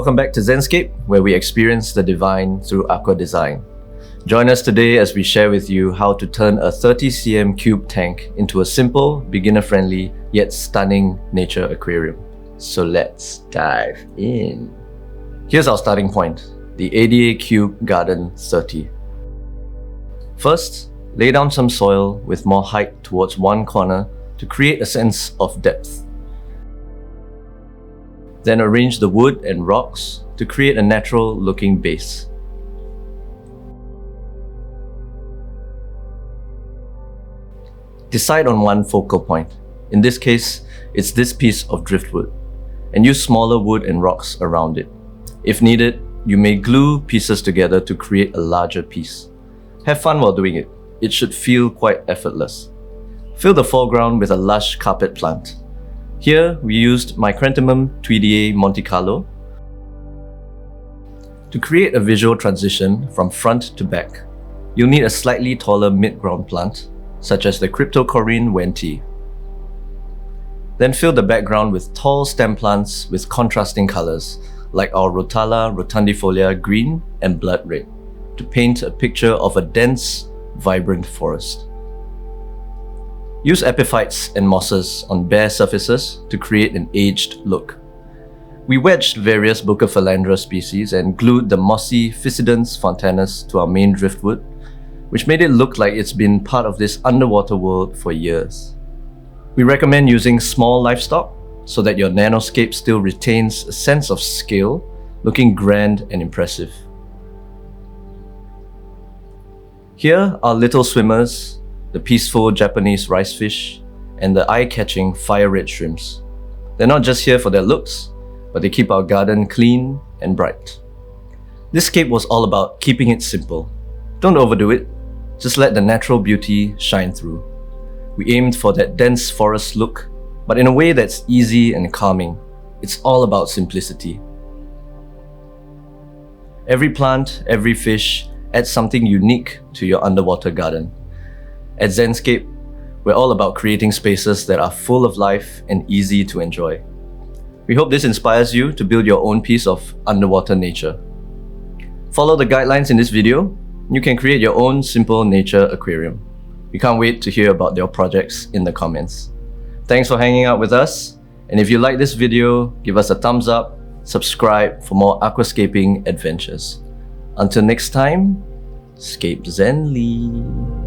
Welcome back to Zenscape, where we experience the divine through aqua design. Join us today as we share with you how to turn a 30 cm cube tank into a simple, beginner-friendly, yet stunning nature aquarium. So let's dive in. Here's our starting point, the tweediei Cube Garden 30. First, lay down some soil with more height towards one corner to create a sense of depth. Then arrange the wood and rocks to create a natural looking base. Decide on one focal point. In this case, it's this piece of driftwood, and use smaller wood and rocks around it. If needed, you may glue pieces together to create a larger piece. Have fun while doing it. It should feel quite effortless. Fill the foreground with a lush carpet plant. Here, we used Micrantemum tweediei Monte Carlo to create a visual transition from front to back. You'll need a slightly taller midground plant, such as the Cryptocoryne wendtii. Then fill the background with tall stem plants with contrasting colors, like our Rotala rotundifolia green and blood red, to paint a picture of a dense, vibrant forest. Use epiphytes and mosses on bare surfaces to create an aged look. We wedged various Bucephalandra species and glued the mossy Fissidens fontanus to our main driftwood, which made it look like it's been part of this underwater world for years. We recommend using small livestock so that your nanoscape still retains a sense of scale, looking grand and impressive. Here are little swimmers, the peaceful Japanese rice fish, and the eye-catching fire red shrimps. They're not just here for their looks, but they keep our garden clean and bright. This scape was all about keeping it simple. Don't overdo it, just let the natural beauty shine through. We aimed for that dense forest look, but in a way that's easy and calming. It's all about simplicity. Every plant, every fish adds something unique to your underwater garden. At Zenscape, we're all about creating spaces that are full of life and easy to enjoy. We hope this inspires you to build your own piece of underwater nature. Follow the guidelines in this video. You can create your own simple nature aquarium. We can't wait to hear about your projects in the comments. Thanks for hanging out with us, and if you like this video, give us a thumbs up, subscribe for more aquascaping adventures. Until next time, scape zenly.